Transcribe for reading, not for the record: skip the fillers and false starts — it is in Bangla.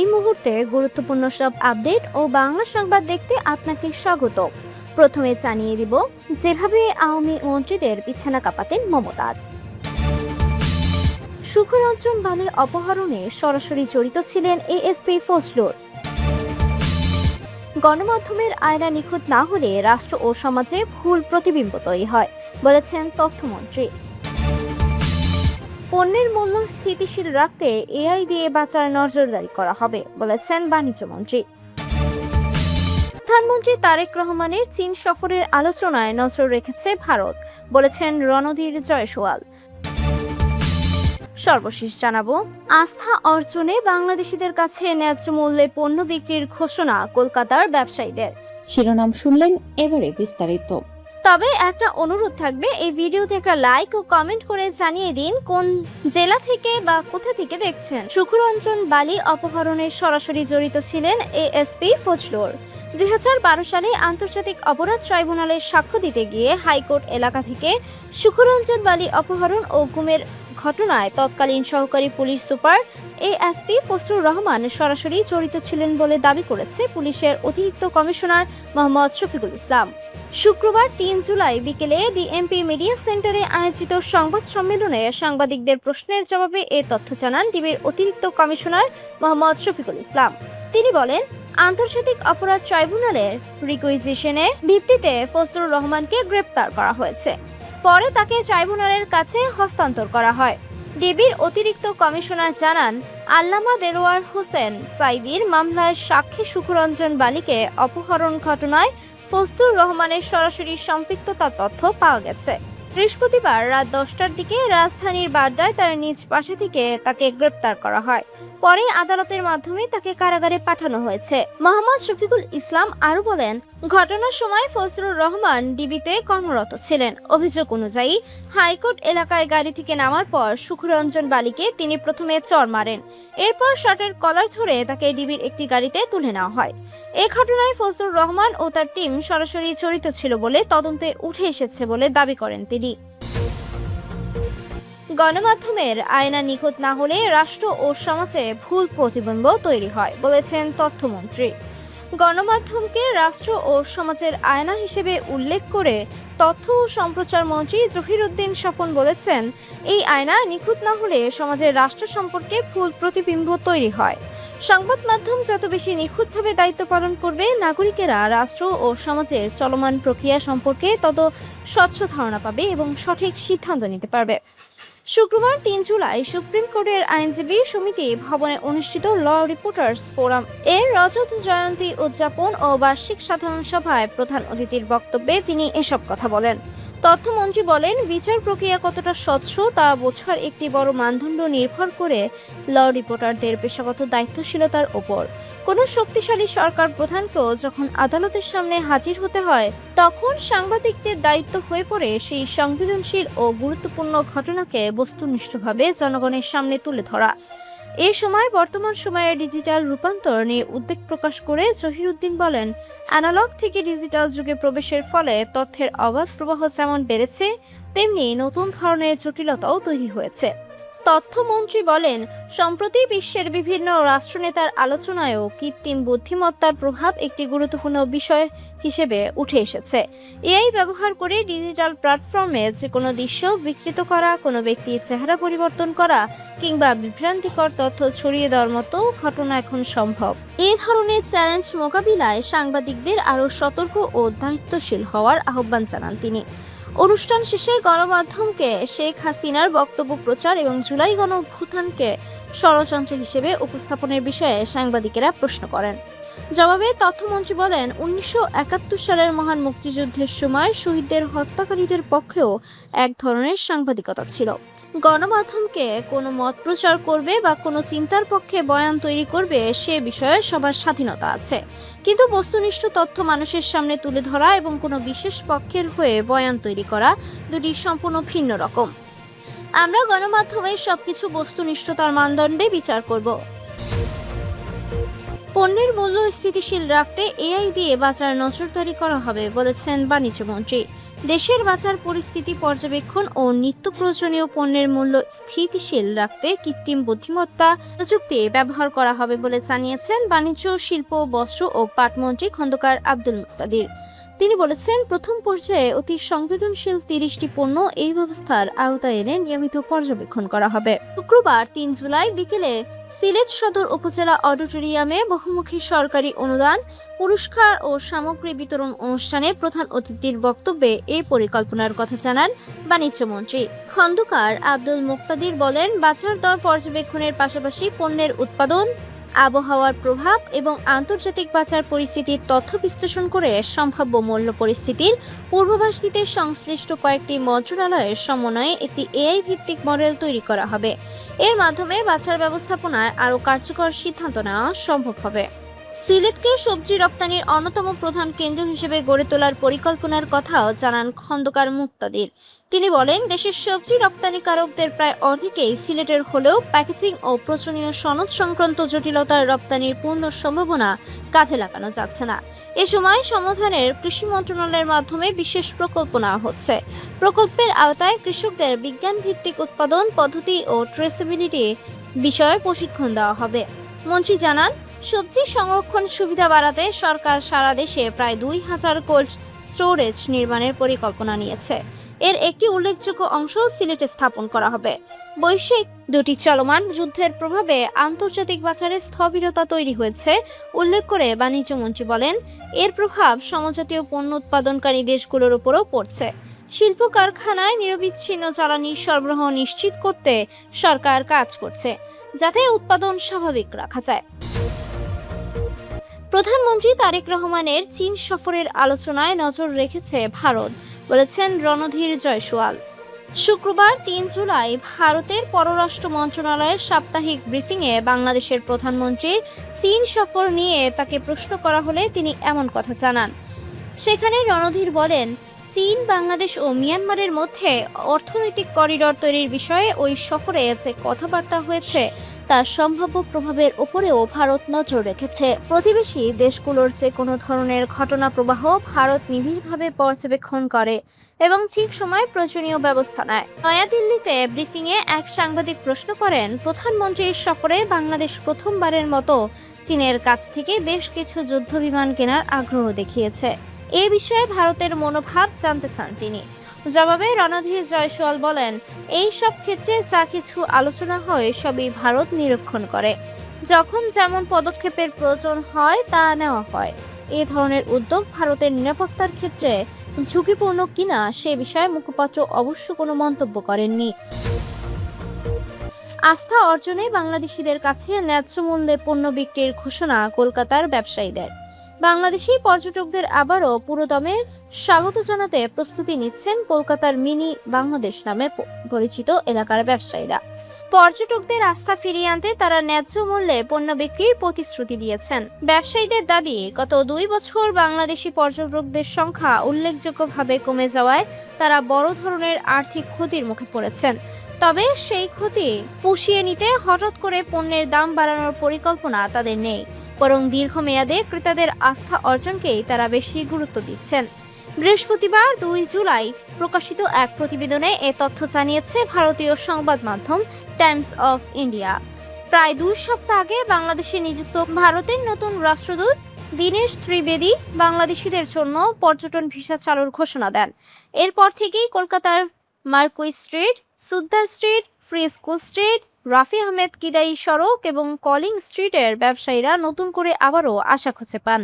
এই মুহূর্তে গুরুত্বপূর্ণ সব আপডেট ও বাংলা সংবাদ দেখতে আপনাকে স্বাগত। প্রথমে জানিয়ে দিব যেভাবে আওয়ামী মন্ত্রীদের বিছানা কাঁপাতেন মমতাজ। সুখরঞ্জন বালি অপহরণে সরাসরি জড়িত ছিলেন এএসপি ফজলুর। গণমাধ্যমের আয়না নিখুঁত না হলে রাষ্ট্র ও সমাজে ভুল প্রতিবিম্ব তৈরি হয় বলেছেন তথ্যমন্ত্রী। পণ্যের মূল্য স্থিতিশীল রাখতে এআই দিয়ে বাজার নজরদারি করা হবে বলেছেন বাণিজ্যমন্ত্রী। প্রধানমন্ত্রী তারেক রহমানের চীন সফরের আলোচনায় নজর রেখেছে ভারত বলেছেন রণধীর জয়সওয়াল। সর্বশেষ জানাবো, আস্থা অর্জনে বাংলাদেশিদের কাছে ন্যায্য মূল্যে পণ্য বিক্রির ঘোষণা কলকাতার ব্যবসায়ীদের। শিরোনাম শুনলেন, এবারে বিস্তারিত। তবে একটা অনুরোধ থাকবে, এই ভিডিওতে একটা লাইক ও কমেন্ট করে জানিয়ে দিন কোন জেলা থেকে বা কোথা থেকে দেখছেন। সুখরঞ্জন বালি অপহরণে সরাসরি জড়িত ছিলেন এএসপি ফজলুর। 2012 সালে আন্তর্জাতিক অপরাধ ট্রাইব্যুনালে সাক্ষ্য দিতে গিয়ে হাইকোর্ট এলাকা থেকে সুখরঞ্জন বালি অপহরণ ও গুমের ঘটনায় তৎকালীন সহকারী police super ASP Fazlur Rahman সরাসরি জড়িত ছিলেন বলে দাবি করেছে পুলিশের অতিরিক্ত কমিশনার মোহাম্মদ শফিকুল ইসলাম। শুক্রবার 3 জুলাই বিকেলে ডিএমপি মিডিয়া সেন্টারে আয়োজিত সংবাদ সম্মেলনে সাংবাদিকদের প্রশ্নের জবাবে এ তথ্য জানান ডিবির অতিরিক্ত কমিশনার মোহাম্মদ শফিকুল ইসলাম। তিনি বলেন, আন্তর্জাতিক অপরাধ ট্রাইব্যুনালের রিকুইজিশনের ভিত্তিতে ফজলুর রহমানকে গ্রেপ্তার করা হয়েছে। পরে তাকে ট্রাইব্যুনালের কাছে হস্তান্তর করা হয়। ডিবির অতিরিক্ত কমিশনার জানান, আল্লামা দেলোয়ার হোসেন সাইদির মামলায় সাক্ষী সুখরঞ্জন বালিকে অপহরণ ঘটনায় ফজলুর রহমানের সরাসরি সম্পৃক্ততার তথ্য পাওয়া গেছে। বৃহস্পতিবার রাত 10টার দিকে রাজধানীর বাড্ডায় তার নিজ বাসা থেকে তাকে গ্রেপ্তার করা হয়। পরে আদালতের মাধ্যমে তাকে কারাগারে পাঠানো হয়েছে। মোহাম্মদ শফিকুল ইসলাম আরো বলেন, ঘটনার সময় ফজলুর রহমান ডিবিতে কর্মরত ছিলেন। অভিযোগ অনুযায়ী হাইকোর্ট এলাকায় গাড়ি থেকে নামার পর সুখরঞ্জন বালিকে তিনি প্রথমে চড় মারেন। এরপর শার্টের কলার ধরে তাকে ডিবির একটি গাড়িতে তুলে নেওয়া হয়। এ ঘটনায় ফজলুর রহমান ও তার টিম সরাসরি জড়িত ছিল বলে তদন্তে উঠে এসেছে বলে দাবি করেন তিনি। গণমাধ্যমের আয়না নিখুঁত না হলে রাষ্ট্র ও সমাজে ভুল প্রতিবিম্ব তৈরি হয় বলেছেন তথ্যমন্ত্রী। গণমাধ্যমকে রাষ্ট্র ও সমাজের আয়না হিসেবে উল্লেখ করে তথ্য ও সম্প্রচার মন্ত্রী জহিরুদ্দিন স্বপন বলেছেন, এই আয়না নিখুঁত না হলে সমাজের রাষ্ট্র সম্পর্কে ভুল প্রতিবিম্ব তৈরি হয়। সংবাদ মাধ্যম যত বেশি নিখুঁতভাবে দায়িত্ব পালন করবে, নাগরিকেরা রাষ্ট্র ও সমাজের চলমান প্রক্রিয়া সম্পর্কে তত স্বচ্ছ ধারণা পাবে এবং সঠিক সিদ্ধান্ত নিতে পারবে। শুক্রবার 3 জুলাই সুপ্রিম কোর্টের আইনজীবী সমিতি ভবনে অনুষ্ঠিত ল রিপোর্টার্স ফোরাম এর রজত জয়ন্তী উদযাপন ও বার্ষিক সাধারণ সভায় প্রধান অতিথির বক্তব্যে তিনি এসব কথা বলেন। তথ্যমন্ত্রী বলেন, বিচার প্রক্রিয়া কতটা স্বচ্ছ তা বোঝার একটি বড় মানদণ্ড নির্ভর করে ল রিপোর্টারদের পেশাগত দায়িত্বশীলতার ওপর। কোনো শক্তিশালী সরকার প্রধানকেও যখন আদালতের সামনে হাজির হতে হয়, তখন সাংবাদিকদের দায়িত্ব হয়ে পড়ে সেই সংবেদনশীল ও গুরুত্বপূর্ণ ঘটনাকে বস্তুনিষ্ঠভাবে জনগণের সামনে তুলে ধরা। এ সময় বর্তমান সময়ের ডিজিটাল রূপান্তর নিয়ে উদ্বেগ প্রকাশ করে জহিরুদ্দিন বলেন, অ্যানালগ থেকে ডিজিটাল যুগে প্রবেশের ফলে তথ্যের অবাধ প্রবাহ যেমন বেড়েছে, তেমনি নতুন ধরনের জটিলতাও তৈরি হয়েছে। তথ্যমন্ত্রী বলেন, সম্প্রতি বিশ্বের বিভিন্ন রাষ্ট্রনেতার আলোচনায়ও কৃত্রিম বুদ্ধিমত্তার প্রভাব একটি গুরুত্বপূর্ণ বিষয় হিসেবে উঠে এসেছে। এআই ব্যবহার করে ডিজিটাল প্ল্যাটফর্মে যে কোনো দৃশ্য বিকৃত করা, কোনো ব্যক্তির চেহারা পরিবর্তন করা কিংবা বিভ্রান্তিকর তথ্য ছড়িয়ে দেওয়ার মতো ঘটনা এখন সম্ভব। এই ধরনের চ্যালেঞ্জ মোকাবিলায় সাংবাদিকদের আরও সতর্ক ও দায়িত্বশীল হওয়ার আহ্বান জানান তিনি। অনুষ্ঠান শেষে গণমাধ্যমকে শেখ হাসিনার বক্তব্য প্রচার এবং জুলাই গণঅভ্যুত্থানকে ষড়যন্ত্র হিসেবে উপস্থাপনের বিষয়ে সাংবাদিকেরা প্রশ্ন করেন। জবাবে তথ্যমন্ত্রী বলেন, 1971 সালের মহান মুক্তিযুদ্ধের সময় শহীদদের হত্যাকারীদের পক্ষেও এক ধরনের সাংবাদিকতা ছিল। গণমাধ্যমকে কোনো মত প্রচার করবে বা কোনো চিন্তার পক্ষে বয়ান তৈরি করবে সে বিষয়ে সবার স্বাধীনতা আছে, কিন্তু বস্তুনিষ্ঠ তথ্য মানুষের সামনে তুলে ধরা এবং কোনো বিশেষ পক্ষের হয়ে বয়ান তৈরি করা দুটি সম্পূর্ণ ভিন্ন রকম। আমরা গণমাধ্যমের সবকিছু বস্তুনিষ্ঠতার মানদণ্ডে বিচার করব। পণ্যের মূল্য স্থিতিশীল রাখতে এআই দিয়ে বাজার নজরদারি করা হবে বলেছেন বাণিজ্যমন্ত্রী। দেশের বাজার পরিস্থিতি পর্যবেক্ষণ ও নিত্য প্রয়োজনীয় পণ্যের মূল্য স্থিতিশীল রাখতে কৃত্রিম বুদ্ধিমত্তা প্রযুক্তি ব্যবহার করা হবে বলে জানিয়েছেন বাণিজ্য, শিল্প, বস্ত্র ও পাট মন্ত্রী খন্দকার আব্দুল মুক্তাদির। তিনি বলেছেন, প্রথম পর্যায়ে অতি সংবেদনশীল 30টি পণ্য এই ব্যবস্থার আওতায় এনে নিয়মিত পর্যবেক্ষণ করা হবে। শুক্রবার 3 জুলাই বিকেলে সিলেট সদর উপজেলা অডিটোরিয়ামে বহুমুখী সরকারি অনুদান, পুরস্কার ও সামগ্রী বিতরণ অনুষ্ঠানে প্রধান অতিথির বক্তব্যে এই পরিকল্পনার কথা জানান বাণিজ্যমন্ত্রী খন্দকার আব্দুল মুক্তাদির। বলেন, বাজার দর পর্যবেক্ষণের পাশাপাশি পণ্যের উৎপাদন, আবহাওয়ার প্রভাব এবং আন্তর্জাতিক বাজার পরিস্থিতির তথ্য বিশ্লেষণ করে সম্ভাব্য মূল্য পরিস্থিতির পূর্বাভাস দিতে সংশ্লিষ্ট কয়েকটি মন্ত্রণালয়ের সমন্বয়ে একটি এআই ভিত্তিক মডেল তৈরি করা হবে। এর মাধ্যমে বাজার ব্যবস্থাপনায় আরও কার্যকর সিদ্ধান্ত নেওয়া সম্ভব হবে। সিলেটকে সবজি রপ্তানির অন্যতম প্রধান কেন্দ্র হিসেবে গড়ে তোলার পরিকল্পনার কথাও জানান খন্দকার মুক্তাদির। তিনি বলেন, দেশের সবজি রপ্তানিকারকদের প্রায় অর্ধেকেই সিলেটের হলেও প্যাকেজিং ও প্রয়োজনীয় সনদ সংক্রান্ত জটিলতার রপ্তানির পূর্ণ সম্ভাবনা কাজে লাগানো যাচ্ছে না। এ সময় সমাধানের কৃষি মন্ত্রণালয়ের মাধ্যমে বিশেষ প্রকল্প নেওয়া হচ্ছে। প্রকল্পের আওতায় কৃষকদের বিজ্ঞান ভিত্তিক উৎপাদন পদ্ধতি ও ট্রেসেবিলিটি বিষয়ে প্রশিক্ষণ দেওয়া হবে। মন্ত্রী জানান, সবজি সংরক্ষণ সুবিধা বাড়াতে সরকার সারা দেশে প্রায় 2000 কোল্ড স্টোরেজ নির্মাণের পরিকল্পনা নিয়েছে। এর একটি উল্লেখযোগ্য অংশ সিলেটে স্থাপন করা হবে। বৈশ্বিক দুটি চলমান যুদ্ধের প্রভাবে আন্তর্জাতিক বাজারে স্থবিরতা তৈরি হয়েছে উল্লেখ করে বাণিজ্যমন্ত্রী বলেন, এর প্রভাব সমজাতীয় পণ্য উৎপাদনকারী দেশগুলোর উপরও পড়ছে। শিল্প কারখানায় নিরবিচ্ছিন্ন জ্বালানি সরবরাহ নিশ্চিত করতে সরকার কাজ করছে, যাতে উৎপাদন স্বাভাবিক রাখা যায়। প্রধানমন্ত্রী তারেক রহমানের চীন সফরের আলোচনায় নজর রেখেছে ভারত, বলেছেন রণধীর জয়সওয়াল। শুক্রবার 3 জুলাই ভারতের পররাষ্ট্র মন্ত্রণালয়ের সাপ্তাহিক ব্রিফিংয়ে বাংলাদেশের প্রধানমন্ত্রীর চীন সফর নিয়ে তাকে প্রশ্ন করা হলে তিনি এমন কথা জানান। সেখানে রণধীর বলেন, চীন, বাংলাদেশ ও মিয়ানমারের মধ্যে অর্থনৈতিক করিডর তৈরির বিষয়ে ওই সফরে যে কথাবার্তা হয়েছে তার সম্ভাব্য প্রভাবের উপরেও ভারত নজর রেখেছে। প্রতিবেশী দেশগুলোর যে কোনো ধরনের ঘটনা প্রবাহ ভারত নিবিড়ভাবে পর্যবেক্ষণ করে এবং ঠিক সময় প্রয়োজনীয় ব্যবস্থা নেয়। নয়াদিল্লিতে ব্রিফিংয়ে এক সাংবাদিক প্রশ্ন করেন, প্রধানমন্ত্রীর সফরে বাংলাদেশ প্রথমবারের মতো চীনের কাছ থেকে বেশ কিছু যুদ্ধবিমান কেনার আগ্রহ দেখিয়েছে। এ বিষয়ে ভারতের মনোভাব জানতে চান তিনি। জবাবে রণধীর জয়সওয়াল বলেন, এই সব ক্ষেত্রে যা কিছু আলোচনা হয় সবই ভারত নিরীক্ষণ করে। যখন যেমন পদক্ষেপের প্রয়োজন হয় তা নেওয়া হয়। এই ধরনের উদ্যোগ ভারতের নিরাপত্তার ক্ষেত্রে ঝুঁকিপূর্ণ কিনা সে বিষয়ে মুখপাত্র অবশ্য কোনো মন্তব্য করেননি। আস্থা অর্জনে বাংলাদেশিদের কাছে ন্যায্য মূল্যে পণ্য বিক্রির ঘোষণা কলকাতার ব্যবসায়ীদের। বাংলাদেশি পর্যটকদের আবারও পুরোদমে স্বাগত জানাতে প্রস্তুতি নিচ্ছেন কলকাতার মিনি বাংলাদেশ নামে পরিচিত এলাকার ব্যবসায়ীরা। পর্যটকদের আস্থা ফিরিয়ে আনতে তারা ন্যায্য মূল্যে পণ্য বিক্রির প্রতিশ্রুতি দিয়েছেন। ব্যবসায়ীদের দাবি, গত 2 বছর বাংলাদেশি পর্যটকদের সংখ্যা উল্লেখযোগ্যভাবে কমে যাওয়ায় তারা বড় ধরনের আর্থিক ক্ষতির মুখে পড়েছেন। তবে সেই ক্ষতি পুষিয়ে নিতে হঠাৎ করে পণ্যের দাম বাড়ানোর পরিকল্পনা তাদের নেই, বরং দীর্ঘমেয়াদে ক্রেতাদের আস্থা অর্জনকেই তারা বেশি গুরুত্ব দিচ্ছেন। বৃহস্পতিবার 2 জুলাই প্রকাশিত এক প্রতিবেদনে এ তথ্য জানিয়েছে ভারতীয় সংবাদ মাধ্যম টাইমস অফ ইন্ডিয়া। প্রায় 2 সপ্তাহ আগে বাংলাদেশে নিযুক্ত ভারতের নতুন রাষ্ট্রদূত দীনেশ ত্রিবেদী বাংলাদেশিদের জন্য পর্যটন ভিসা চালুর ঘোষণা দেন। এরপর থেকেই কলকাতার Marquis street, Sudder street, free school street, Rafi Ahmed Kidwai সড়ক এবং কলিং স্ট্রিটের ব্যবসায়ীরা নতুন করে আবারও আশা খুঁজে পান।